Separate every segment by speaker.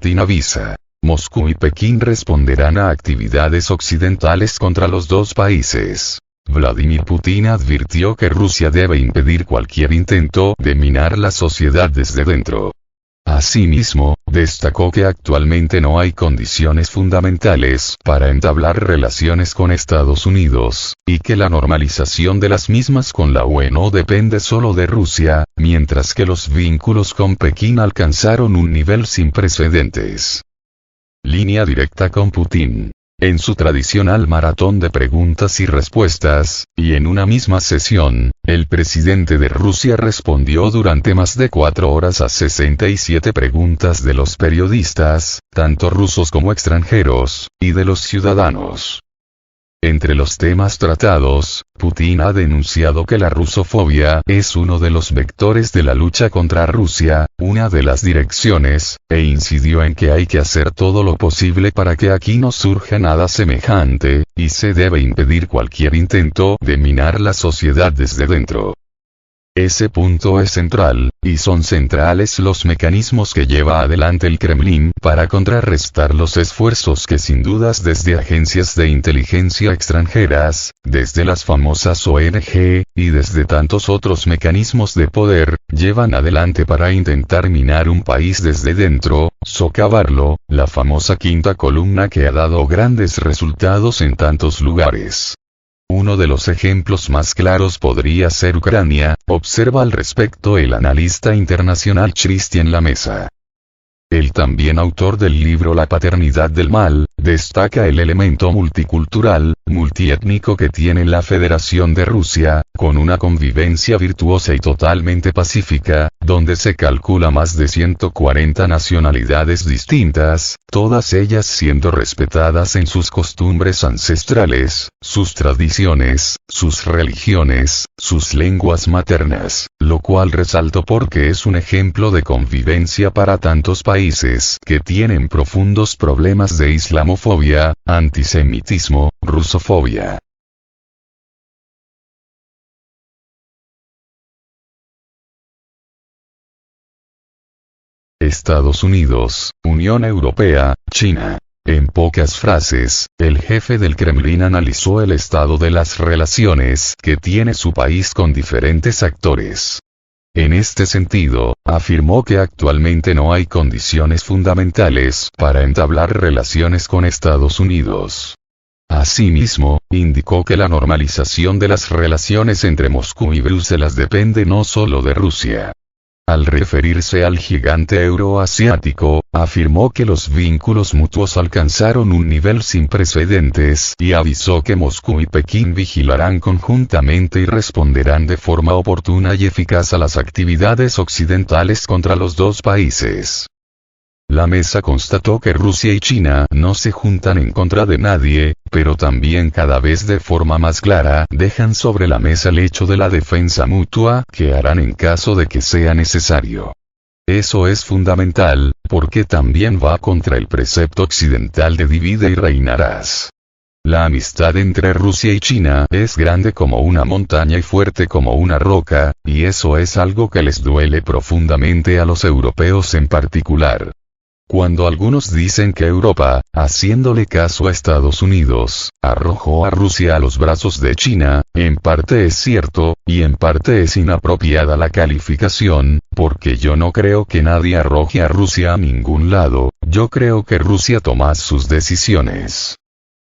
Speaker 1: Putin avisa. Moscú y Pekín responderán a actividades occidentales contra los dos países. Vladimir Putin advirtió que Rusia debe impedir cualquier intento de minar la sociedad desde dentro. Asimismo, destacó que actualmente no hay condiciones fundamentales para entablar relaciones con Estados Unidos, y que la normalización de las mismas con la UE no depende solo de Rusia, mientras que los vínculos con Pekín alcanzaron un nivel sin precedentes. Línea directa con Putin. En su tradicional maratón de preguntas y respuestas, y en una misma sesión, el presidente de Rusia respondió durante más de 4 horas a 67 preguntas de los periodistas, tanto rusos como extranjeros, y de los ciudadanos. Entre los temas tratados, Putin ha denunciado que la rusofobia es uno de los vectores de la lucha contra Rusia, una de las direcciones, e incidió en que hay que hacer todo lo posible para que aquí no surja nada semejante, y se debe impedir cualquier intento de minar la sociedad desde dentro. Ese punto es central, y son centrales los mecanismos que lleva adelante el Kremlin para contrarrestar los esfuerzos que sin dudas desde agencias de inteligencia extranjeras, desde las famosas ONG, y desde tantos otros mecanismos de poder, llevan adelante para intentar minar un país desde dentro, socavarlo, la famosa quinta columna que ha dado grandes resultados en tantos lugares. Uno de los ejemplos más claros podría ser Ucrania, observa al respecto el analista internacional Christian Lamesa. El también autor del libro La paternidad del mal, destaca el elemento multicultural, multiétnico que tiene la Federación de Rusia, con una convivencia virtuosa y totalmente pacífica, donde se calcula más de 140 nacionalidades distintas, todas ellas siendo respetadas en sus costumbres ancestrales, sus tradiciones, sus religiones, sus lenguas maternas, lo cual resalto porque es un ejemplo de convivencia para tantos países que tienen profundos problemas de islamofobia, antisemitismo, rusofobia. Estados Unidos, Unión Europea, China. En pocas frases, el jefe del Kremlin analizó el estado de las relaciones que tiene su país con diferentes actores. En este sentido, afirmó que actualmente no hay condiciones fundamentales para entablar relaciones con Estados Unidos. Asimismo, indicó que la normalización de las relaciones entre Moscú y Bruselas depende no solo de Rusia. Al referirse al gigante euroasiático, afirmó que los vínculos mutuos alcanzaron un nivel sin precedentes y avisó que Moscú y Pekín vigilarán conjuntamente y responderán de forma oportuna y eficaz a las actividades occidentales contra los dos países. La mesa constató que Rusia y China no se juntan en contra de nadie, pero también cada vez de forma más clara dejan sobre la mesa el hecho de la defensa mutua que harán en caso de que sea necesario. Eso es fundamental, porque también va contra el precepto occidental de divide y reinarás. La amistad entre Rusia y China es grande como una montaña y fuerte como una roca, y eso es algo que les duele profundamente a los europeos en particular. Cuando algunos dicen que Europa, haciéndole caso a Estados Unidos, arrojó a Rusia a los brazos de China, en parte es cierto, y en parte es inapropiada la calificación, porque yo no creo que nadie arroje a Rusia a ningún lado, yo creo que Rusia toma sus decisiones.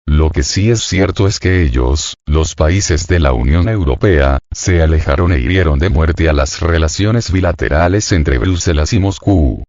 Speaker 1: Lo que sí es cierto es que ellos, los países de la Unión Europea, se alejaron e hirieron de muerte a las relaciones bilaterales entre Bruselas y Moscú.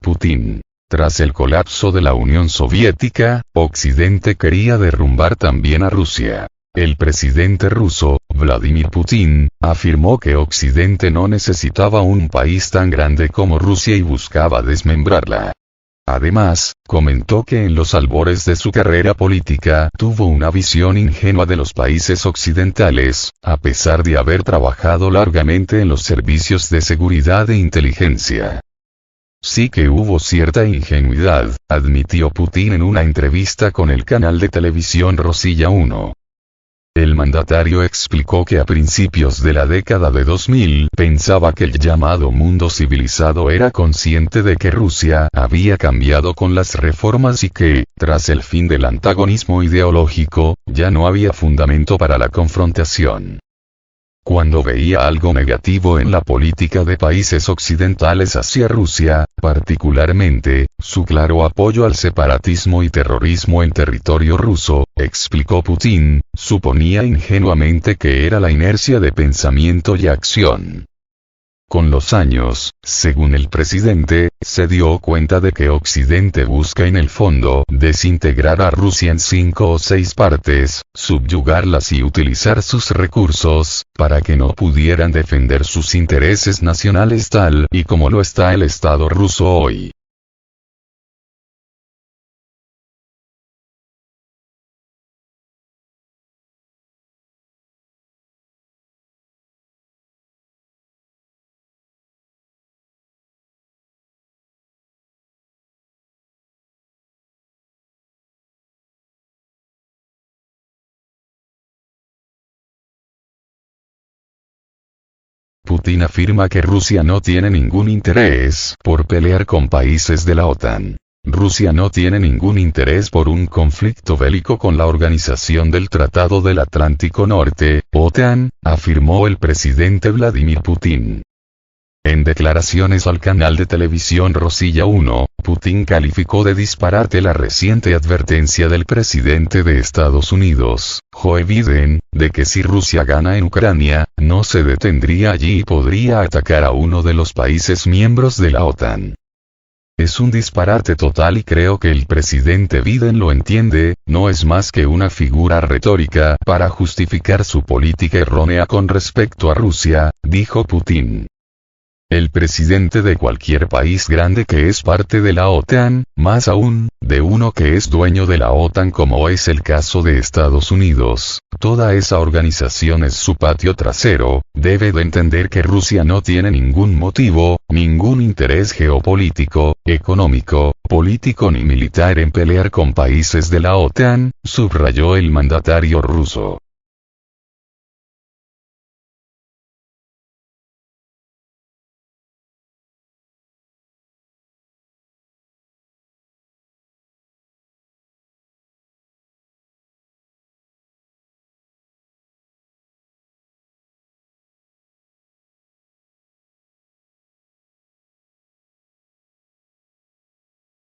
Speaker 1: Putin. Tras el colapso de la Unión Soviética, Occidente quería derrumbar también a Rusia. El presidente ruso, Vladimir Putin, afirmó que Occidente no necesitaba un país tan grande como Rusia y buscaba desmembrarla. Además, comentó que en los albores de su carrera política tuvo una visión ingenua de los países occidentales, a pesar de haber trabajado largamente en los servicios de seguridad e inteligencia. Sí que hubo cierta ingenuidad, admitió Putin en una entrevista con el canal de televisión Rosilla 1. El mandatario explicó que a principios de la década de 2000 pensaba que el llamado mundo civilizado era consciente de que Rusia había cambiado con las reformas y que, tras el fin del antagonismo ideológico, ya no había fundamento para la confrontación. Cuando veía algo negativo en la política de países occidentales hacia Rusia, particularmente, su claro apoyo al separatismo y terrorismo en territorio ruso, explicó Putin, suponía ingenuamente que era la inercia de pensamiento y acción. Con los años, según el presidente, se dio cuenta de que Occidente busca en el fondo desintegrar a Rusia en 5 o 6 partes, subyugarlas y utilizar sus recursos, para que no pudieran defender sus intereses nacionales tal y como lo está el Estado ruso hoy. Putin afirma que Rusia no tiene ningún interés por pelear con países de la OTAN. Rusia no tiene ningún interés por un conflicto bélico con la Organización del Tratado del Atlántico Norte, OTAN, afirmó el presidente Vladimir Putin. En declaraciones al canal de televisión Rosilla 1, Putin calificó de disparate la reciente advertencia del presidente de Estados Unidos, Joe Biden, de que si Rusia gana en Ucrania, no se detendría allí y podría atacar a uno de los países miembros de la OTAN. Es un disparate total y creo que el presidente Biden lo entiende, no es más que una figura retórica para justificar su política errónea con respecto a Rusia, dijo Putin. El presidente de cualquier país grande que es parte de la OTAN, más aún, de uno que es dueño de la OTAN como es el caso de Estados Unidos, toda esa organización es su patio trasero, debe de entender que Rusia no tiene ningún motivo, ningún interés geopolítico, económico, político ni militar en pelear con países de la OTAN, subrayó el mandatario ruso.